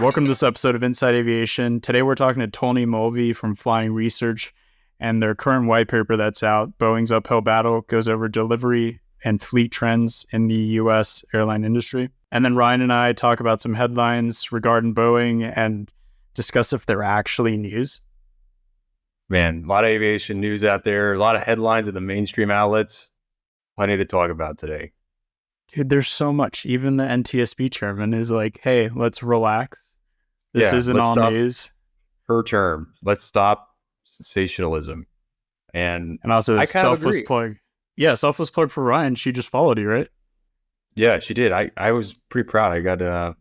Welcome to this episode of Inside Aviation. Today we're talking to Tony Mulvey from Flying Research and their current white paper that's out, Boeing's Uphill Battle, goes over delivery and fleet trends in the U.S. airline industry. And then Ryan and I talk about some headlines regarding Boeing and discuss if they're actually news. Man, a lot of aviation news out there, a lot of headlines in the mainstream outlets. Plenty to talk about today. Dude, there's so much. Even the NTSB chairman is like, hey, let's relax. This isn't all news. Her term. Let's stop sensationalism. And also I kind selfless of agree. plug. Yeah, selfless plug for Ryan. She just followed you, right? Yeah, she did. I was pretty proud. I got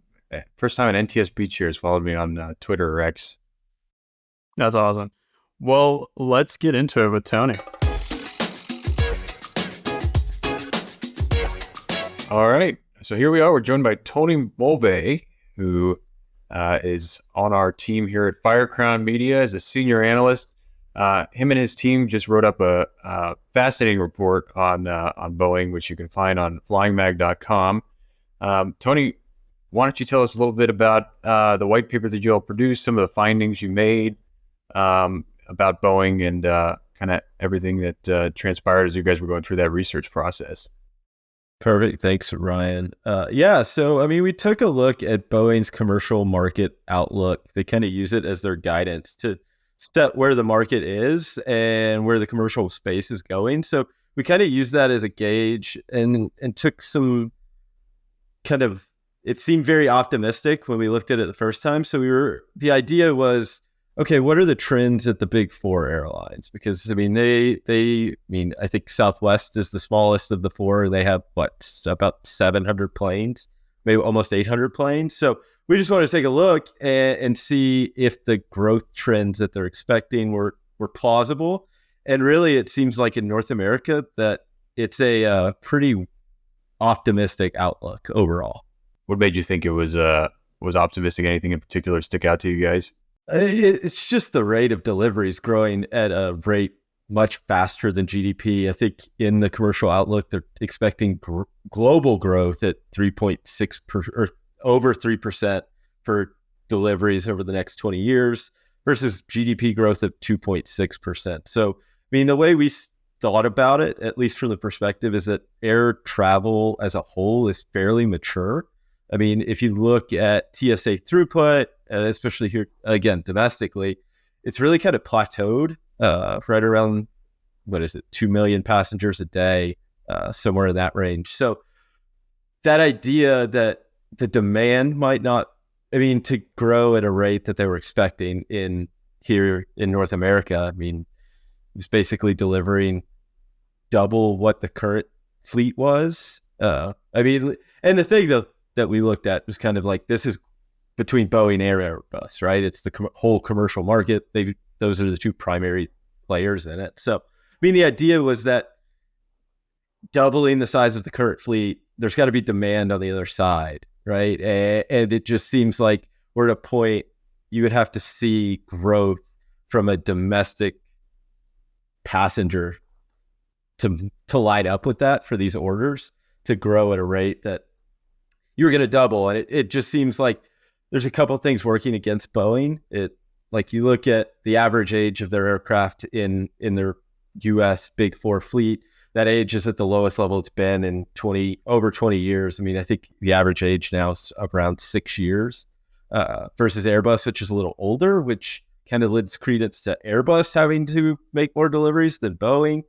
first time an NTSB cheers followed me on Twitter or X. That's awesome. Well, let's get into it with Tony. All right. So here we are. We're joined by Tony Mulvey, who is on our team here at Firecrown Media as a senior analyst. Him and his team just wrote up a fascinating report on Boeing, which you can find on flyingmag.com. Tony, why don't you tell us a little bit about the white paper that you all produced, some of the findings you made about Boeing, and kind of everything that transpired as you guys were going through that research process. Perfect. Thanks, Ryan. So, we took a look at Boeing's commercial market outlook. They kind of use it as their guidance to set where the market is and where the commercial space is going. So we kind of used that as a gauge and took some kind of, it seemed very optimistic when we looked at it the first time. So the idea was, okay, what are the trends at the big four airlines? Because, I think Southwest is the smallest of the four. They have, about 700 planes, maybe almost 800 planes. So we just want to take a look and see if the growth trends that they're expecting were plausible. And really, it seems like in North America that it's a pretty optimistic outlook overall. What made you think it was optimistic? Anything in particular stick out to you guys? It's just the rate of deliveries growing at a rate much faster than GDP. I think in the commercial outlook, they're expecting global growth at 3.6% or over 3% for deliveries over the next 20 years versus GDP growth of 2.6%. So, the way we thought about it, at least from the perspective, is that air travel as a whole is fairly mature. If you look at TSA throughput, especially here, again, domestically, it's really kind of plateaued right around, 2 million passengers a day, somewhere in that range. So that idea that the demand might not, to grow at a rate that they were expecting here in North America, it's basically delivering double what the current fleet was. And the thing that we looked at was kind of like, this is between Boeing and Airbus, right? It's the whole commercial market. Those are the two primary players in it. So, the idea was that doubling the size of the current fleet, there's got to be demand on the other side, right? And it just seems like we're at a point you would have to see growth from a domestic passenger to line up with that for these orders to grow at a rate that you're going to double. And it just seems like there's a couple of things working against Boeing. Like you look at the average age of their aircraft in their U.S. Big Four fleet, that age is at the lowest level it's been in over 20 years. I think the average age now is around 6 years versus Airbus, which is a little older, which kind of lends credence to Airbus having to make more deliveries than Boeing.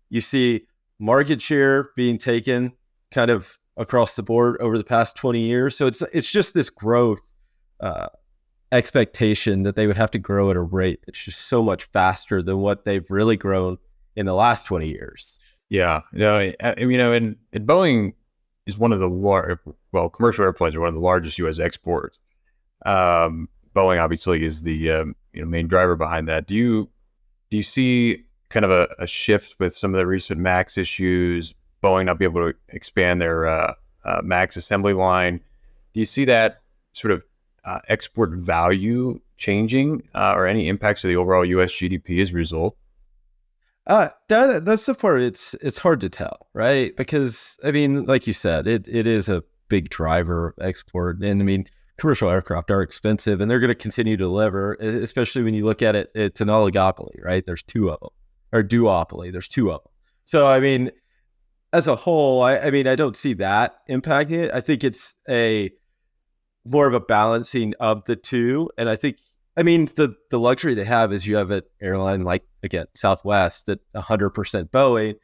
You see market share being taken kind of across the board over the past 20 years. So it's just this growth expectation that they would have to grow at a rate that's just so much faster than what they've really grown in the last 20 years. Yeah. And Boeing is one of the commercial airplanes are one of the largest U.S. exports. Boeing obviously is the main driver behind that. Do you see kind of a shift with some of the recent MAX issues, Boeing not be able to expand their MAX assembly line? Do you see that sort of export value changing or any impacts to the overall U.S. GDP as a result? That's the part. It's hard to tell, right? Because like you said, it is a big driver of export, and commercial aircraft are expensive, and they're going to continue to deliver, especially when you look at it, it's an oligopoly, right? There's two of them, or duopoly, there's two of them. So, I mean, as a whole, I mean, I don't see that impacting it. I think it's more of a balancing of the two. And I think, I mean, the luxury they have is you have an airline like, again, Southwest at 100% Boeing.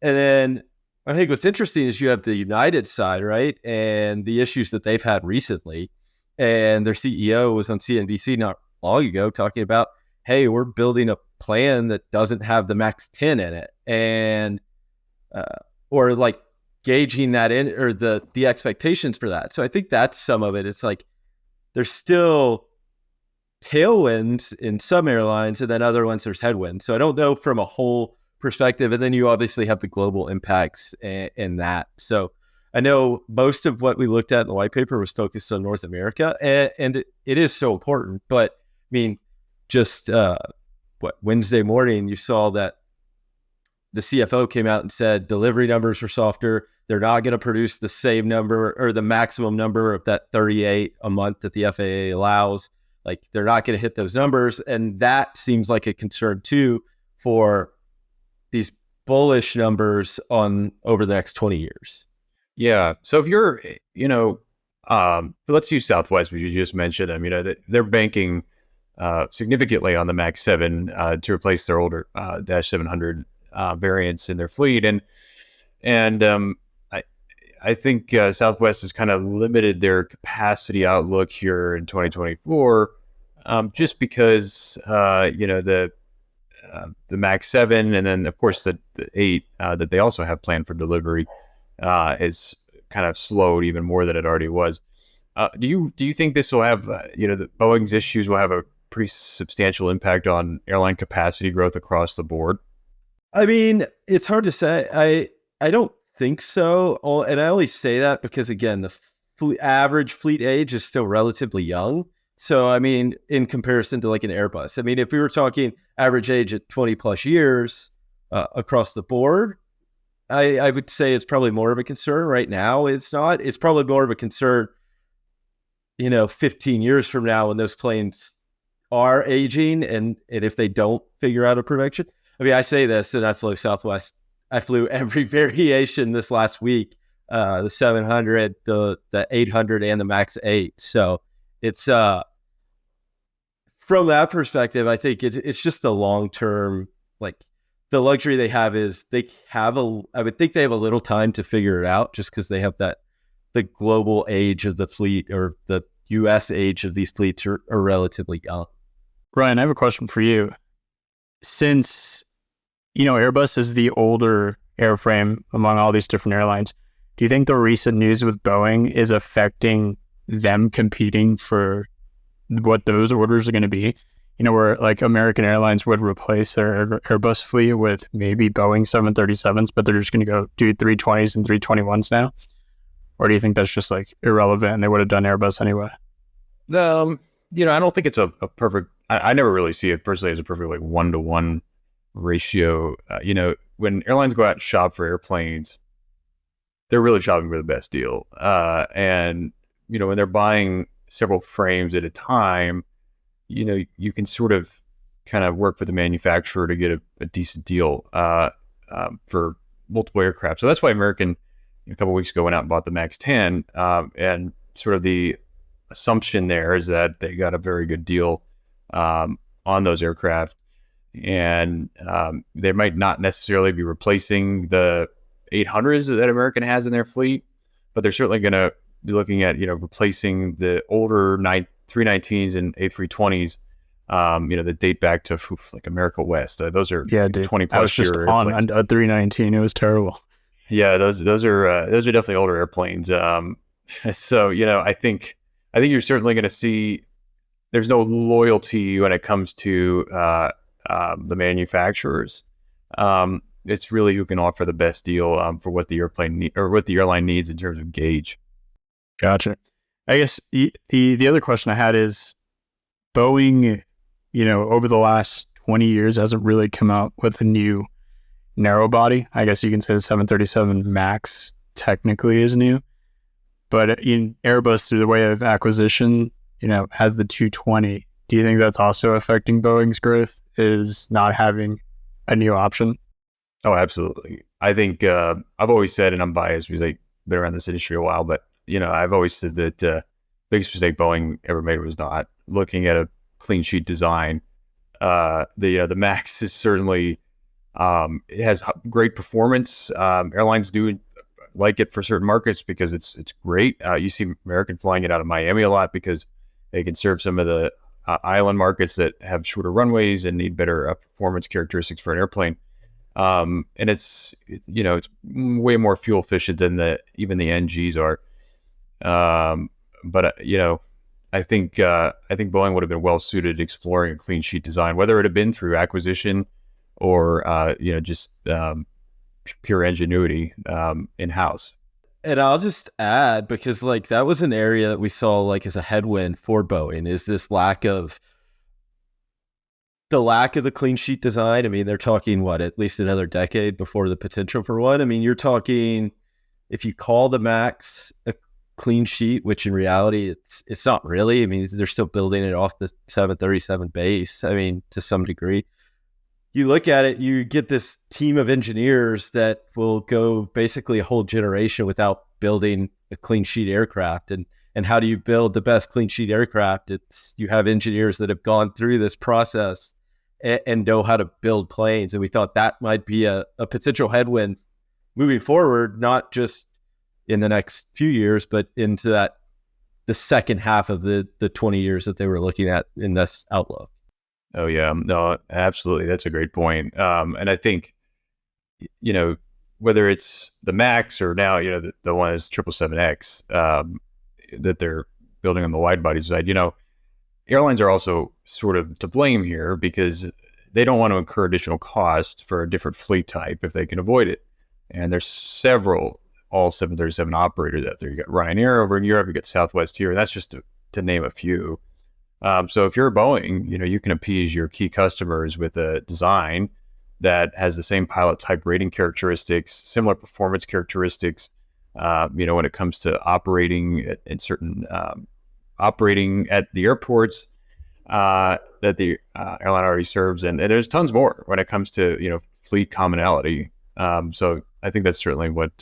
And then I think what's interesting is you have the United side, right? And the issues that they've had recently. And their CEO was on CNBC not long ago talking about, hey, we're building a plan that doesn't have the MAX 10 in it. And, or like gauging that in, or the expectations for that. So I think that's some of it. It's like, there's still tailwinds in some airlines, and then other ones there's headwinds. So I don't know from a whole perspective. And then you obviously have the global impacts in that. So I know most of what we looked at in the white paper was focused on North America, and it is so important. But I mean, just Wednesday morning, you saw that the CFO came out and said delivery numbers are softer. They're not going to produce the same number or the maximum number of that 38 a month that the FAA allows. Like, they're not going to hit those numbers. And that seems like a concern too for these bullish numbers on over the next 20 years. Yeah. So if you're, let's use Southwest, which you just mentioned. I mean, they're banking significantly on the MAX 7 to replace their older Dash 700 variants in their fleet. And I think Southwest has kind of limited their capacity outlook here in 2024, just because, the MAX 7 and then, of course, the 8 that they also have planned for delivery is kind of slowed even more than it already was. Do you think this will have, the Boeing's issues will have a pretty substantial impact on airline capacity growth across the board? I mean, it's hard to say. I don't think so. And I only say that because, again, the average fleet age is still relatively young. So, I mean, in comparison to like an Airbus, I mean, if we were talking average age at 20 plus years across the board, I would say it's probably more of a concern. Right now, it's not. It's probably more of a concern, 15 years from now when those planes are aging and if they don't figure out a production. I mean, I say this, and I flew Southwest. I flew every variation this last week, the 700, the 800, and the MAX 8. So it's from that perspective, I think it's just the long-term, like, the luxury they have is I would think they have a little time to figure it out just because they have the global age of the fleet, or the U.S. age of these fleets are relatively young. Ryan, I have a question for you. Since, Airbus is the older airframe among all these different airlines, do you think the recent news with Boeing is affecting them competing for what those orders are going to be? Where like American Airlines would replace their Airbus fleet with maybe Boeing 737s, but they're just going to go do 320s and 321s now? Or do you think that's just like irrelevant and they would have done Airbus anyway? I don't think it's a perfect, I never really see it personally as a perfect like 1-to-1 ratio. When airlines go out and shop for airplanes, they're really shopping for the best deal. And when they're buying several frames at a time, you can sort of kind of work with the manufacturer to get a decent deal for multiple aircraft. So that's why American, a couple of weeks ago, went out and bought the MAX 10. And sort of the assumption there is that they got a very good deal on those aircraft. And they might not necessarily be replacing the 800s that American has in their fleet, but they're certainly going to be looking at, replacing the older 319s and A320s, that date back to like America West. Those are 20 plus year. I was just on a 319. It was terrible. Yeah, those are definitely older airplanes. So I think you're certainly going to see there's no loyalty when it comes to the manufacturers. It's really who can offer the best deal for what the airplane or what the airline needs in terms of gauge. Gotcha. I guess the other question I had is Boeing, over the last 20 years hasn't really come out with a new narrow body. I guess you can say the 737 MAX technically is new. but in Airbus, through the way of acquisition, has the 220. Do you think that's also affecting Boeing's growth, is not having a new option? Oh, absolutely. I think I've always said, and I'm biased because I've been around this industry a while, but I've always said that biggest mistake Boeing ever made was not looking at a clean sheet design. The Max is certainly it has great performance. Airlines do like it for certain markets because it's great. You see American flying it out of Miami a lot because they can serve some of the island markets that have shorter runways and need better performance characteristics for an airplane. And it's way more fuel efficient than even the NGs are. But I think Boeing would have been well suited exploring a clean sheet design, whether it had been through acquisition or just pure ingenuity in house. And I'll just add, because like that was an area that we saw like as a headwind for Boeing, is this lack of the clean sheet design. I mean, they're talking at least another decade before the potential for one. I mean, you're talking, if you call the Max a clean sheet, which in reality it's not really. I mean, they're still building it off the 737 base. I mean, to some degree. You look at it, you get this team of engineers that will go basically a whole generation without building a clean sheet aircraft. And how do you build the best clean sheet aircraft? You have engineers that have gone through this process and know how to build planes. And we thought that might be a potential headwind moving forward, not just in the next few years, but into the second half of the 20 years that they were looking at in this outlook. Oh yeah, no, absolutely. That's a great point. And I think, whether it's the Max or now, the one is 777X that they're building on the wide body side, airlines are also sort of to blame here because they don't want to incur additional cost for a different fleet type if they can avoid it. And there's several all 737 operators out there. You got Ryanair over in Europe, you got Southwest here, and that's just to name a few. So if you're a Boeing, you can appease your key customers with a design that has the same pilot type rating characteristics, similar performance characteristics, when it comes to operating at certain, operating at the airports that the airline already serves. And there's tons more when it comes to, fleet commonality. So I think that's certainly what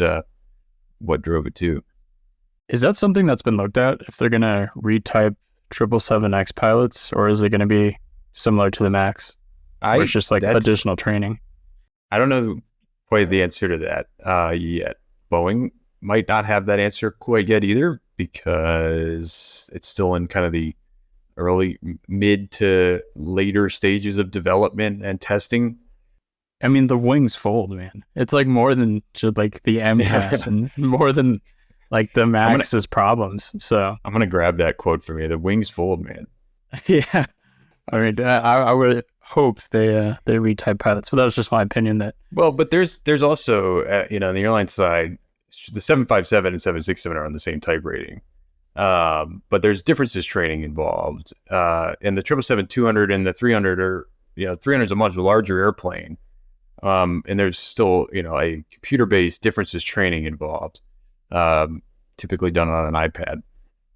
drove it too. Is that something that's been looked at, if they're going to retype 777X pilots, or is it going to be similar to the Max? Or it's just like additional training? I don't know quite the answer to that yet. Boeing might not have that answer quite yet either, because it's still in kind of the mid to later stages of development and testing. I mean, the wings fold, man. It's like more than just like the MCAS and more than like the Max's problems. So I'm going to grab that quote from you. The wings fold, man. Yeah. I mean, I would hope they retype pilots, but that was just my opinion. But there's also, on the airline side, the 757 and 767 are on the same type rating. But there's differences training involved. And the 777-200 and the 300 are, 300 is a much larger airplane. And there's still, a computer-based differences training involved. Typically done on an iPad,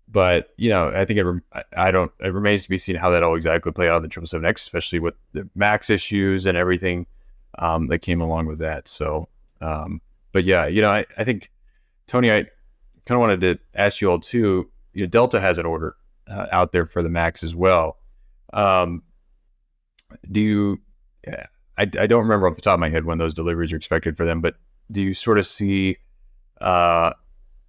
but I think it remains to be seen how that all exactly play out on the 777X, especially with the Max issues and everything that came along with that. So, but yeah, I think, Tony, I kind of wanted to ask you all too. Delta has an order out there for the Max as well. I don't remember off the top of my head when those deliveries are expected for them, but do you sort of see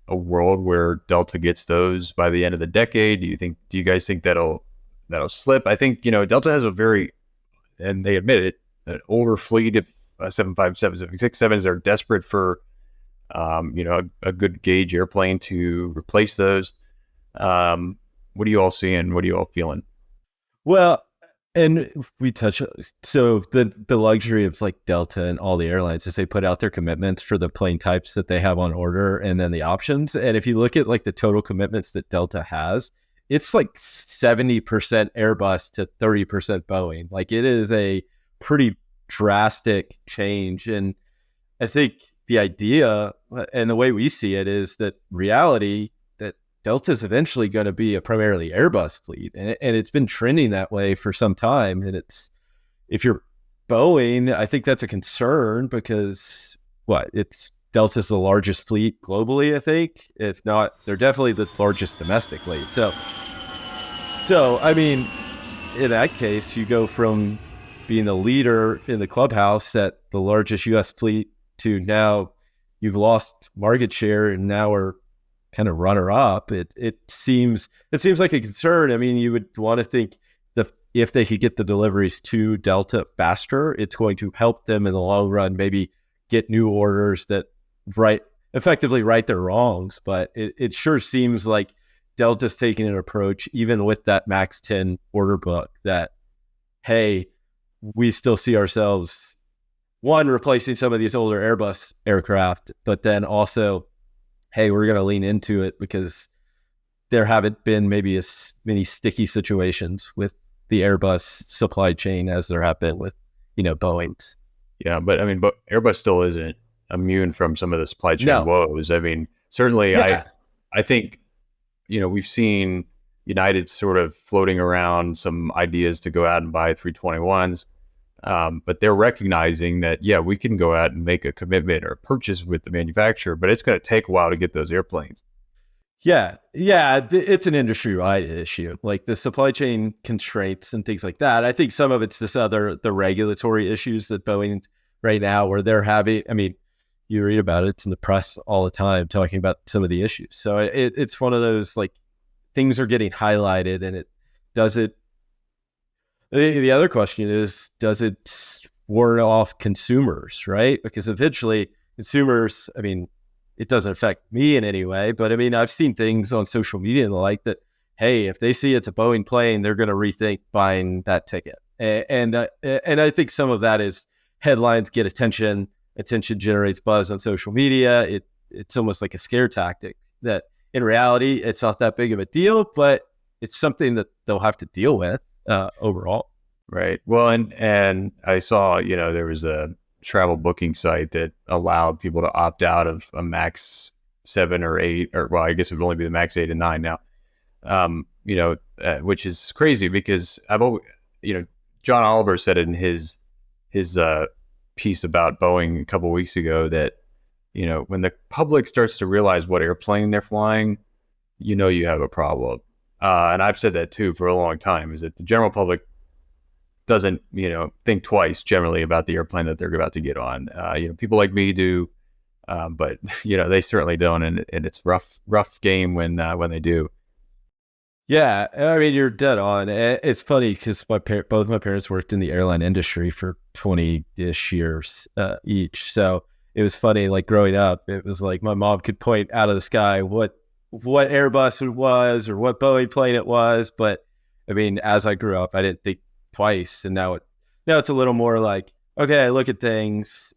a world where Delta gets those by the end of the decade? Do you guys think that'll slip? I think, Delta has and they admit it, an older fleet of 757, 767s. Are desperate for, a good gauge airplane to replace those. What are you all seeing? What are you all feeling? Well, and we touch, so the luxury of like Delta and all the airlines is they put out their commitments for the plane types that they have on order and then the options. And if you look at like the total commitments that Delta has, it's like 70% Airbus to 30% Boeing. Like it is a pretty drastic change. And I think the idea and the way we see it is that reality, Delta's eventually going to be a primarily Airbus fleet, and it's been trending that way for some time. And if you're Boeing, I think that's a concern because Delta's the largest fleet globally, I think. If not, they're definitely the largest domestically. So I mean, in that case, you go from being the leader in the clubhouse at the largest U.S. fleet to now you've lost market share and now we're kind of runner up. It seems like a concern. I mean, you would want to think if they could get the deliveries to Delta faster, it's going to help them in the long run, maybe get new orders that effectively right their wrongs. But it sure seems like Delta's taking an approach, even with that MAX 10 order book, that, hey, we still see ourselves, one, replacing some of these older Airbus aircraft, but then also, hey, we're going to lean into it because there haven't been maybe as many sticky situations with the Airbus supply chain as there have been with, Boeing's. Yeah, but I mean, but Airbus still isn't immune from some of the supply chain woes. I mean, certainly, yeah. I think, we've seen United sort of floating around some ideas to go out and buy 321s, but they're recognizing that, we can go out and make a commitment or a purchase with the manufacturer, but it's going to take a while to get those airplanes. Yeah, it's an industry-wide issue, like the supply chain constraints and things like that. I think some of it's the regulatory issues that Boeing right now, where they're having, I mean, you read about it, it's in the press all the time talking about some of the issues. So it's one of those, like, things are getting highlighted, and the other question is, does it ward off consumers, right? Because eventually consumers, I mean, it doesn't affect me in any way, but I mean, I've seen things on social media and the like that, hey, if they see it's a Boeing plane, they're going to rethink buying that ticket. And I think some of that is headlines get attention generates buzz on social media. It's almost like a scare tactic that in reality, it's not that big of a deal, but it's something that they'll have to deal with overall. Right. Well, and I saw, there was a travel booking site that allowed people to opt out of a MAX 7 or 8, or well, I guess it would only be the MAX 8 and 9 now, which is crazy because I've always, John Oliver said it in his piece about Boeing a couple of weeks ago that, when the public starts to realize what airplane they're flying, you have a problem. And I've said that too for a long time, is that the general public doesn't, think twice generally about the airplane that they're about to get on. People like me do, but they certainly don't, and it's rough game when they do. Yeah, I mean, you're dead on. It's funny because both my parents worked in the airline industry for 20-ish years each. So it was funny, like growing up, it was like my mom could point out of the sky what Airbus it was or what Boeing plane it was. But I mean, as I grew up, I didn't think twice. And now it's a little more like, okay, I look at things.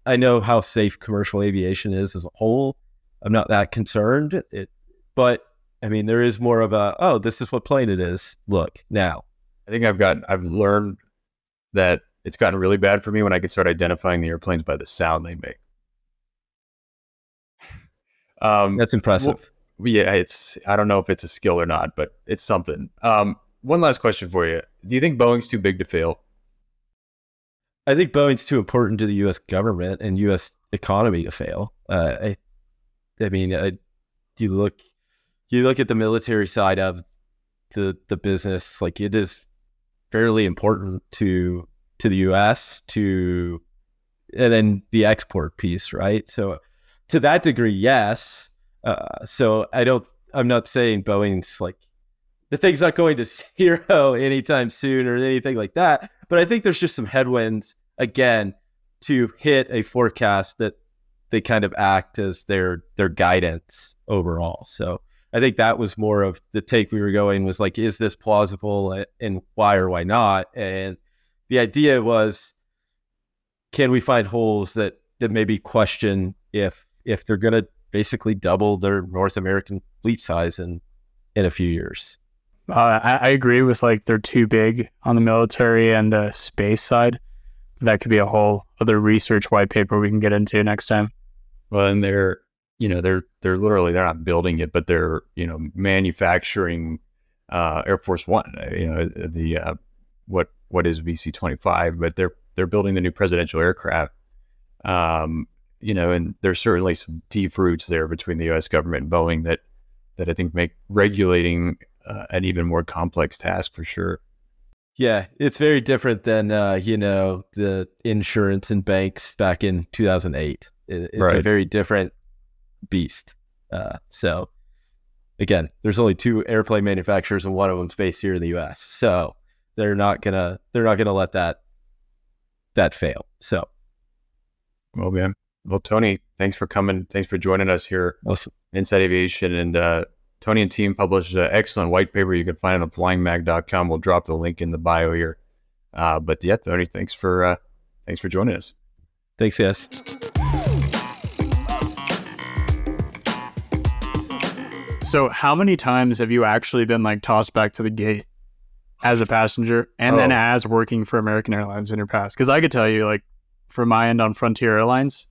I know how safe commercial aviation is as a whole. I'm not that concerned. But I mean, there is more of this is what plane it is. Look now. I think I've learned that it's gotten really bad for me when I can start identifying the airplanes by the sound they make. That's impressive. Well, yeah, I don't know if it's a skill or not, but it's something. One last question for you. Do you think Boeing's too big to fail? I think Boeing's too important to the U.S. government and U.S. economy to fail. I mean, you look at the military side of the business, like it is fairly important to the U.S. and then the export piece, right? So to that degree, yes. So I'm not saying Boeing's like the thing's not going to zero anytime soon or anything like that. But I think there's just some headwinds again to hit a forecast that they kind of act as their guidance overall. So I think that was more of the take we were going was like, is this plausible and why or why not? And the idea was, can we find holes that maybe question if they're going to basically double their North American fleet size in a few years? I agree with like they're too big on the military and the space side. That could be a whole other research white paper we can get into next time. Well, and they're they're literally, they're not building it, but they're, manufacturing Air Force One, the what is VC-25, but they're building the new presidential aircraft. And there's certainly some deep roots there between the U.S. government and Boeing that I think make regulating an even more complex task for sure. Yeah, it's very different than the insurance and banks back in 2008. It's Right. a very different beast. So again, there's only 2 airplane manufacturers, and one of them's based here in the U.S. So they're not gonna let that fail. So, Well, man. Well, Tony, thanks for coming. Thanks for joining us here. awesome. Inside Aviation, and Tony and team published an excellent white paper. You can find it on flyingmag.com. We'll drop the link in the bio here. But yeah, Tony, thanks for joining us. Thanks, guys. So how many times have you actually been like tossed back to the gate as a passenger and then as working for American Airlines in your past? Because I could tell you, like, from my end on Frontier Airlines,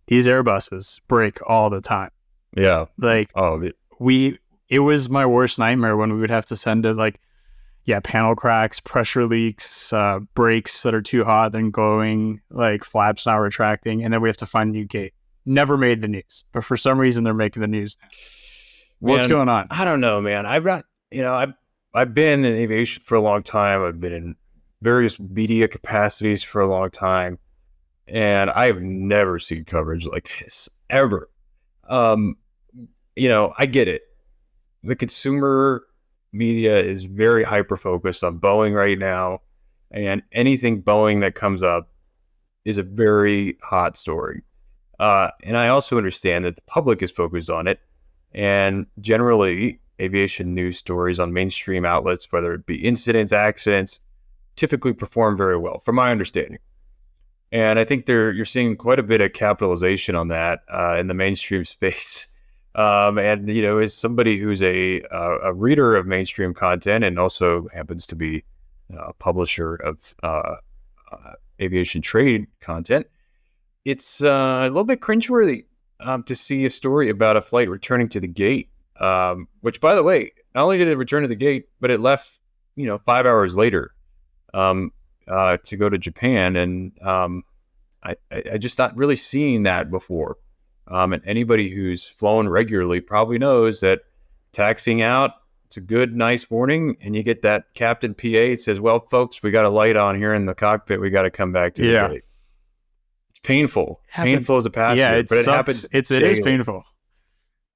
these Airbuses break all the time. Yeah. Like, it was my worst nightmare when we would have to send it, panel cracks, pressure leaks, brakes that are too hot, then glowing, like flaps not retracting, and then we have to find a new gate. Never made the news, but for some reason they're making the news now. What's going on? I don't know, man. I've been in aviation for a long time. I've been in various media capacities for a long time, and I've never seen coverage like this ever. I get it. The consumer media is very hyper-focused on Boeing right now, and anything Boeing that comes up is a very hot story. And I also understand that the public is focused on it, and generally, aviation news stories on mainstream outlets, whether it be incidents, accidents, typically perform very well, from my understanding. And I think you're seeing quite a bit of capitalization on that in the mainstream space. As somebody who's a reader of mainstream content and also happens to be a publisher of aviation trade content, it's a little bit cringeworthy to see a story about a flight returning to the gate, which, by the way, not only did it return to the gate, but it left, 5 hours later to go to Japan. And I just not really seen that before. And anybody who's flown regularly probably knows that taxiing out, it's a good, nice morning, and you get that captain PA says, "Well, folks, we got a light on here in the cockpit. We got to come back to the gate." It's painful. Painful as a passenger, but it happens. It is painful.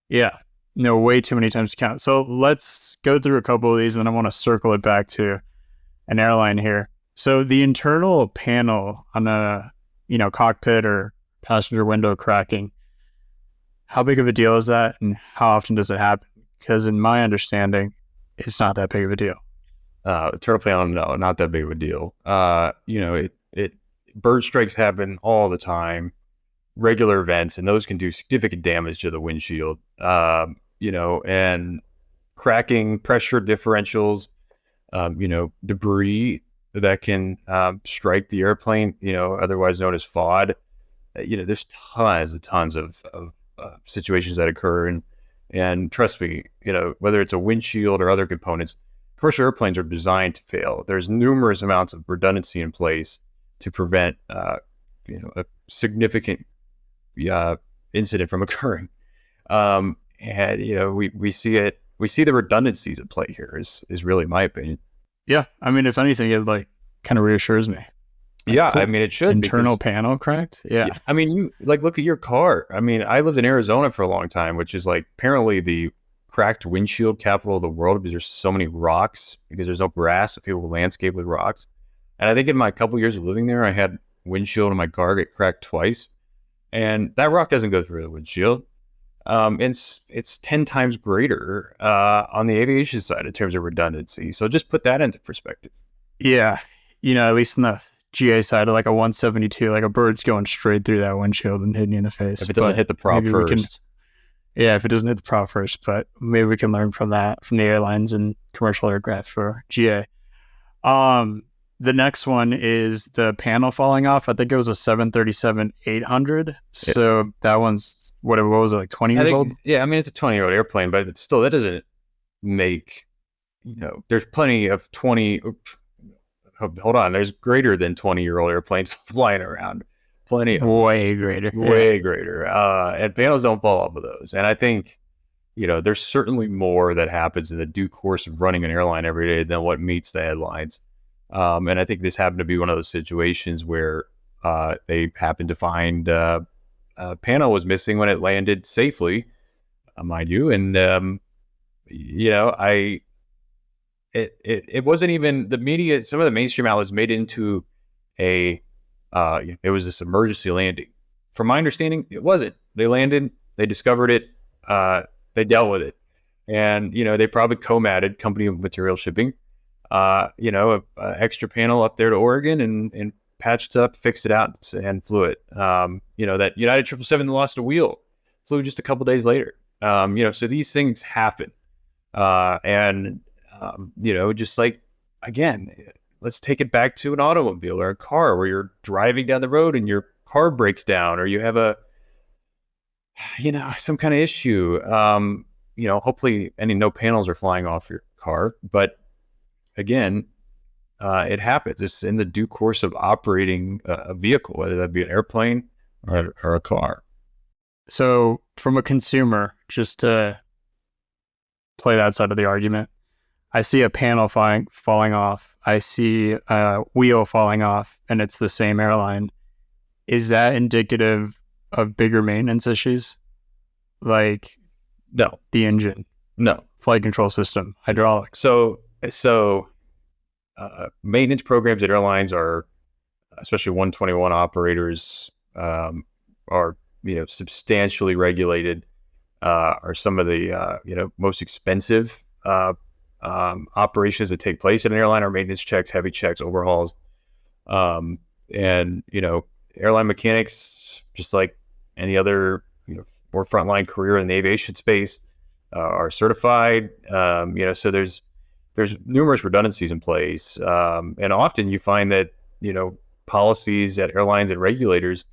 Yeah. No, way too many times to count. So let's go through a couple of these, and then I want to circle it back to an airline here. So the internal panel on a, cockpit or passenger window cracking, how big of a deal is that, and how often does it happen? Because in my understanding, it's not that big of a deal. Internal panel, no, not that big of a deal. Bird strikes happen all the time, regular events, and those can do significant damage to the windshield. And cracking, pressure differentials, debris that can strike the airplane, otherwise known as FOD. There's tons of situations that occur, and trust me, whether it's a windshield or other components, commercial airplanes are designed to fail. There's numerous amounts of redundancy in place to prevent a significant incident from occurring. We see it. We see the redundancies at play here. Is really my opinion. Yeah, I mean, if anything, it kind of reassures me. Yeah, cool. I mean, it should. Internal panel cracked. Yeah. I mean, you look at your car. I mean, I lived in Arizona for a long time, which is apparently the cracked windshield capital of the world because there's so many rocks, because there's no grass, so people landscape with rocks. And I think in my couple years of living there, I had windshield in my car get cracked twice, and that rock doesn't go through the windshield. It's 10 times greater on the aviation side in terms of redundancy. So just put that into perspective. Yeah, at least in the GA side of a 172, a bird's going straight through that windshield and hitting you in the face. If it doesn't hit the prop first. If it doesn't hit the prop first, but maybe we can learn from that, from the airlines and commercial aircraft for GA. The next one is the panel falling off. I think it was a 737-800. So that one's what was it, like 20 years old? Yeah, I mean, it's a 20-year-old airplane, but it's still, that doesn't make, there's plenty of 20, hold on, there's greater than 20-year-old airplanes flying around. Plenty of way greater. Way greater. And panels don't fall off of those. And I think, there's certainly more that happens in the due course of running an airline every day than what meets the headlines. And I think this happened to be one of those situations where they happened to find a panel was missing when it landed safely, mind you. And, it wasn't even the media. Some of the mainstream outlets made it into it was this emergency landing. From my understanding, it wasn't. They landed, they discovered it, they dealt with it. And, they probably co-matted Company of Material Shipping, a extra panel up there to Oregon and patched up, fixed it out, and flew it. That United 777 lost a wheel, flew just a couple days later. So these things happen. Just like, again, let's take it back to an automobile or a car where you're driving down the road and your car breaks down, or you have some kind of issue. Hopefully no panels are flying off your car, but again, it happens. It's in the due course of operating a vehicle, whether that be an airplane or a car. So from a consumer, just to play that side of the argument, I see a panel falling off. I see a wheel falling off, and it's the same airline. Is that indicative of bigger maintenance issues? Like no, the engine, no, flight control system, hydraulics. So maintenance programs at airlines are, especially 121 operators, are substantially regulated. Are some of the most expensive operations that take place at an airline are maintenance checks, heavy checks, overhauls, and airline mechanics, just like any other more frontline career in the aviation space, are certified. So there's numerous redundancies in place, and often you find that policies at airlines and regulators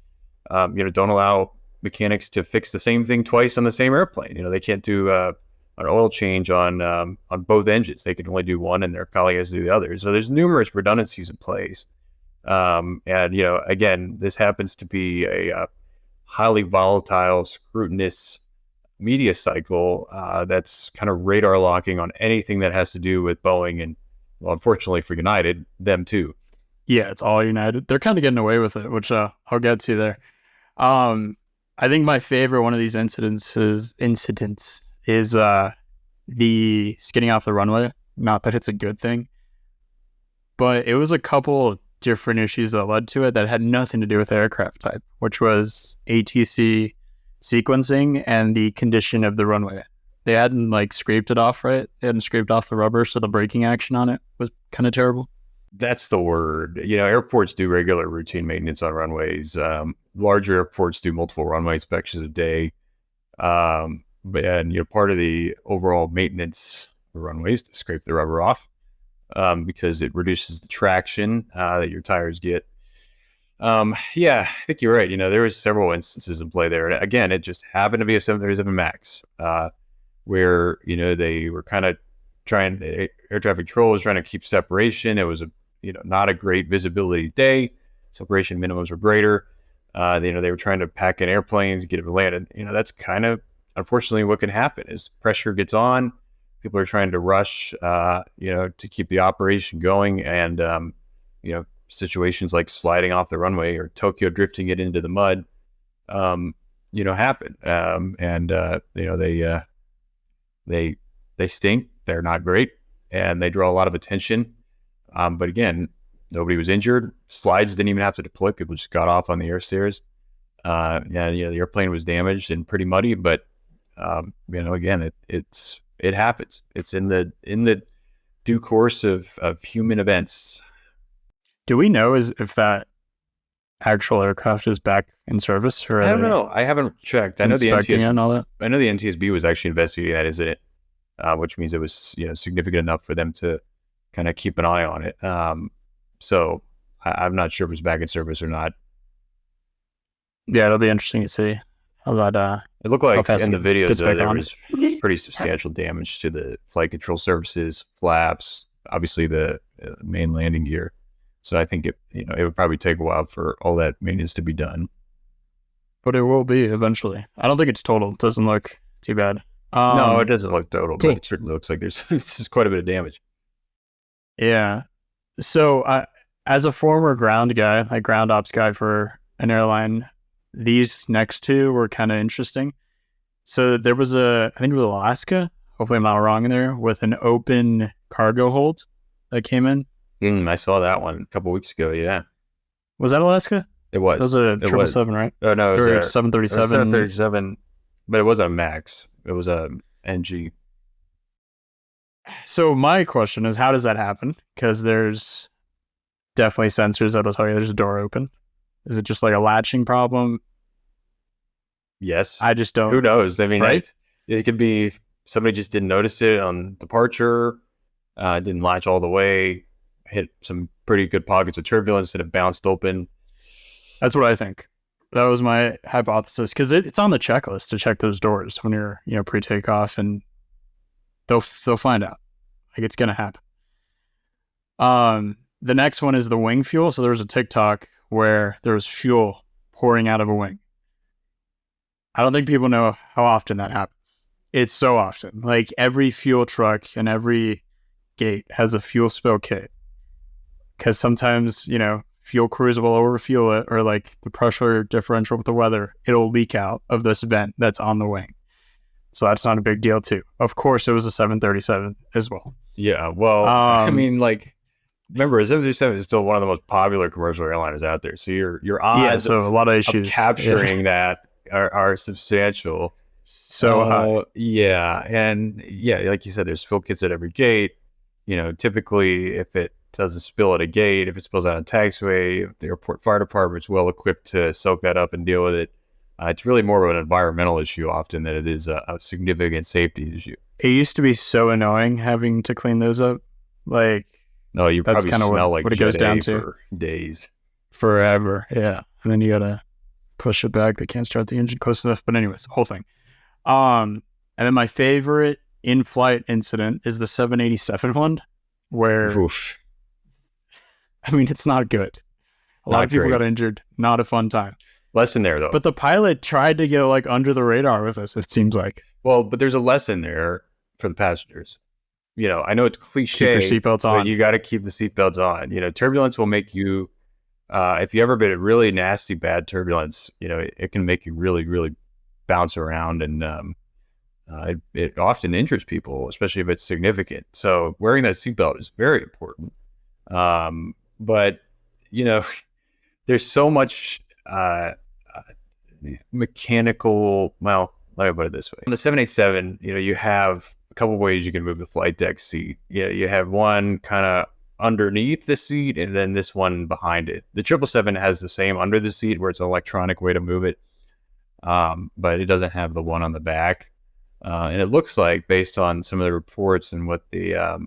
don't allow mechanics to fix the same thing twice on the same airplane. They can't do an oil change on both engines. They can only do one, and their colleague has to do the other. So there's numerous redundancies in place. Again, this happens to be a highly volatile, scrutinous media cycle that's kind of radar locking on anything that has to do with Boeing, and, well, unfortunately for United, them too. Yeah, it's all United. They're kind of getting away with it, which I'll get to there. I think my favorite one of these incidents is the skidding off the runway. Not that it's a good thing, but it was a couple different issues that led to it that had nothing to do with aircraft type, which was ATC sequencing and the condition of the runway. They hadn't scraped it off right. They hadn't scraped off the rubber, so the braking action on it was kind of terrible. That's the word. Airports do regular routine maintenance on runways. Larger airports do multiple runway inspections a day. Part of the overall maintenance of the runways to scrape the rubber off, because it reduces the traction that your tires get. I think you're right. There was several instances in play there. And again, it just happened to be a 737 MAX, where, they were kind of air traffic control was trying to keep separation. It was not a great visibility day. Separation minimums were greater. They were trying to pack in airplanes, get it landed. That's kind of, unfortunately, what can happen is pressure gets on. People are trying to rush, to keep the operation going. And, situations like sliding off the runway or Tokyo drifting it into the mud, happen. They stink. They're not great, and they draw a lot of attention. But again, nobody was injured. Slides didn't even have to deploy. People just got off on the air stairs. The airplane was damaged and pretty muddy, but again, it happens. It's in the due course of human events. Do we know if that actual aircraft is back in service, or I don't know. I haven't checked. I know the NTSB and all that. I know the NTSB was actually investigating that incident, which means it was significant enough for them to kind of keep an eye on it. So I'm not sure if it's back in service or not. Yeah, it'll be interesting to see. about It looked like fast in the it videos gets though, back there on. was pretty substantial damage to the flight control surfaces, flaps, obviously the main landing gear. So I think it would probably take a while for all that maintenance to be done. But it will be eventually. I don't think it's total. It doesn't look too bad. No, it doesn't look total, cool. but it certainly looks like there's quite a bit of damage. Yeah. So as a former ground guy, like ground ops guy for an airline, these next two were kind of interesting. So there was I think it was Alaska, hopefully I'm not wrong in there, with an open cargo hold that came in. I saw that one a couple weeks ago. Yeah. Was that Alaska? It was. That was a 777, right? Oh, no, it was or a 737. 737, but it wasn't a MAX. It was a NG. So my question is, how does that happen? Because there's definitely sensors that'll tell you there's a door open. Is it just like a latching problem? Yes. I just don't. Who knows? I mean, right? it could be somebody just didn't notice it on departure, didn't latch all the way, hit some pretty good pockets of turbulence and it bounced open. That's what I think. That was my hypothesis, because it's on the checklist to check those doors when you're pre-takeoff, and they'll find out. Like, it's gonna happen. The next one is the wing fuel. So there was a TikTok where there was fuel pouring out of a wing. I don't think people know how often that happens. It's so often. Like, every fuel truck and every gate has a fuel spill kit, because sometimes fuel crews will overfuel it, or like the pressure differential with the weather, it'll leak out of this vent that's on the wing. So that's not a big deal too. Of course, it was a 737 as well. Yeah, well, I mean, like, remember, a 737 is still one of the most popular commercial airliners out there. So your odds a lot of issues of capturing that are substantial. So high. Yeah, and like you said, there's spill kits at every gate. Typically, if it doesn't spill at a gate, if it spills out on a taxiway, if the airport fire department's well equipped to soak that up and deal with it. It's really more of an environmental issue often than it is a significant safety issue. It used to be so annoying having to clean those up. Like, oh, you that's probably kind of smell what like it goes Jet down A to for days. Forever. Yeah. And then you gotta push it back. They can't start the engine close enough. But anyways, whole thing. And then my favorite in-flight incident is the 787 one, where Oof. I mean, it's not good. A lot of people got injured. Not a fun time. Lesson there, though. But the pilot tried to go like under the radar with us, it seems like. Well, but there's a lesson there for the passengers. I know it's cliche. Keep your seatbelts on. But you got to keep the seatbelts on. Turbulence will make you, if you ever been a really nasty, bad turbulence, it can make you really, really bounce around, and it often injures people, especially if it's significant. So wearing that seatbelt is very important. But there's so much mechanical. Well, let me put it this way: on the 787, you have a couple ways you can move the flight deck seat. You have one kind of underneath the seat, and then this one behind it. The 777 has the same under the seat, where it's an electronic way to move it, but it doesn't have the one on the back. And it looks like, based on some of the reports and what the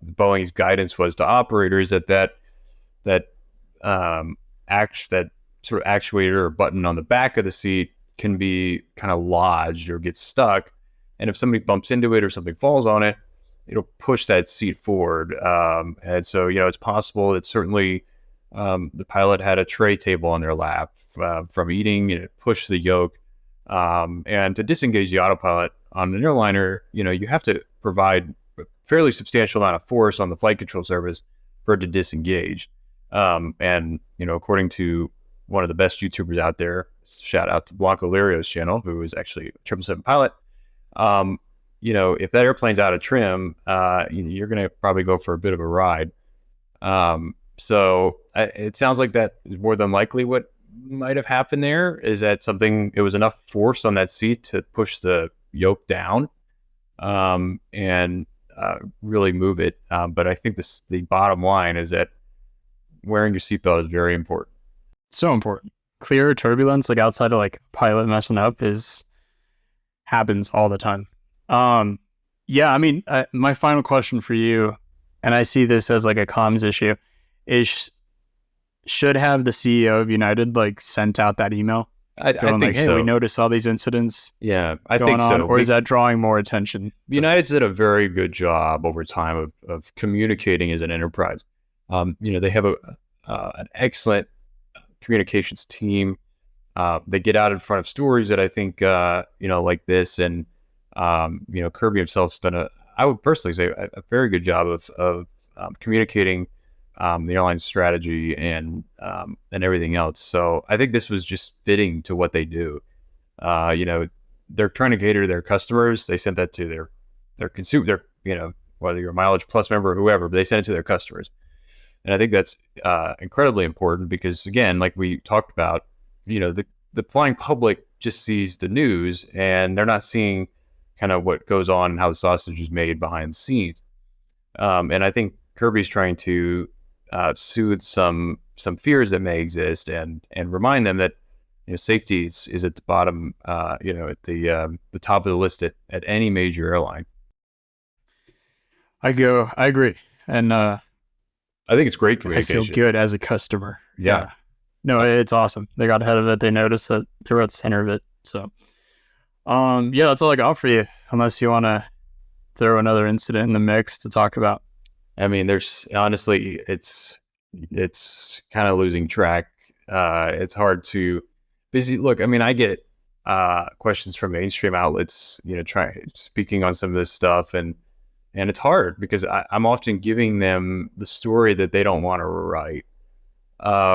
Boeing's guidance was to operators, that sort of actuator or button on the back of the seat can be kind of lodged or get stuck. And if somebody bumps into it or something falls on it, it'll push that seat forward. And so, it's possible that certainly the pilot had a tray table on their lap from eating, and it pushed the yoke. And to disengage the autopilot on an airliner, you have to provide a fairly substantial amount of force on the flight control surface for it to disengage. And according to one of the best YouTubers out there, shout out to Blanco Lirio's channel, who is actually a 777 pilot. If that airplane's out of trim, you're going to probably go for a bit of a ride. So it sounds like that is more than likely what might have happened there. Is that it was enough force on that seat to push the yoke down and really move it. But I think the bottom line is that wearing your seatbelt is very important. So important. Clear turbulence, like outside of like pilot messing up, happens all the time. Yeah, I mean, my final question for you, and I see this as like a comms issue, is should have the CEO of United like sent out that email I going think like, hey, so. we noticed all these incidents Yeah, I going think on, so. or is that drawing more attention? United's did a very good job over time of communicating as an enterprise. They have an excellent communications team. They get out in front of stories that I think, like this. And, Kirby himself's done I would personally say, a very good job of communicating the airline strategy and everything else. So I think this was just fitting to what they do. They're trying to cater to their customers. They sent that to their consumer, whether you're a Mileage Plus member or whoever, but they send it to their customers. And I think that's incredibly important because, again, like we talked about, the flying public just sees the news and they're not seeing kind of what goes on and how the sausage is made behind the scenes. And I think Kirby's trying to soothe some fears that may exist and remind them that safety is at the bottom, at the top of the list at any major airline. I agree, and I think it's great communication. I feel good as a customer. Yeah. No, it's awesome. They got ahead of it. They noticed that they were at the center of it. So, that's all I got for you. Unless you want to throw another incident in the mix to talk about. I mean, there's honestly, it's kind of losing track. It's hard to look. I mean, I get questions from mainstream outlets, speaking on some of this stuff, and it's hard because I'm often giving them the story that they don't want to write,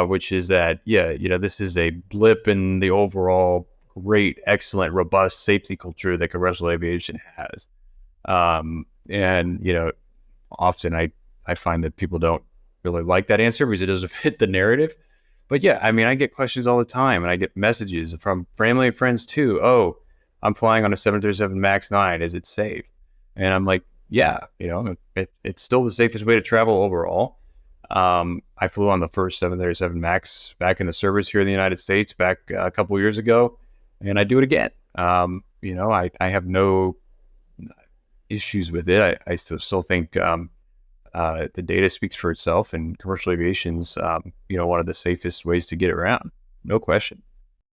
which is that this is a blip in the overall great, excellent, robust safety culture that commercial aviation has, and often I find that people don't really like that answer because it doesn't fit the narrative. But yeah, I mean, I get questions all the time and I get messages from family and friends too. Oh, I'm flying on a 737 MAX 9. Is it safe? And I'm like, yeah, it's still the safest way to travel overall. I flew on the first 737 MAX back in the service here in the United States back a couple of years ago, and I do it again. I have no issues with it. I still think the data speaks for itself, and commercial aviation's one of the safest ways to get around, no question.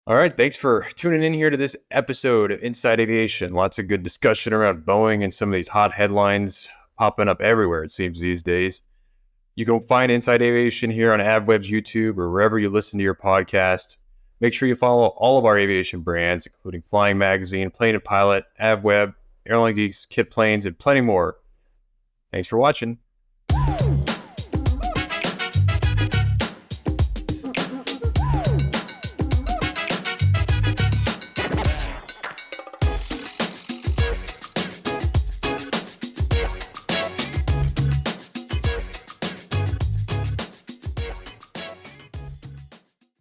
All right, thanks for tuning in here to this episode of Inside Aviation. Lots of good discussion around Boeing and some of these hot headlines popping up everywhere, it seems, these days. You can find Inside Aviation here on AvWeb's YouTube or wherever you listen to your podcast. Make sure you follow all of our aviation brands, including Flying Magazine, Plane and Pilot, AvWeb, AirlineGeeks, Kit Planes, and plenty more. Thanks for watching.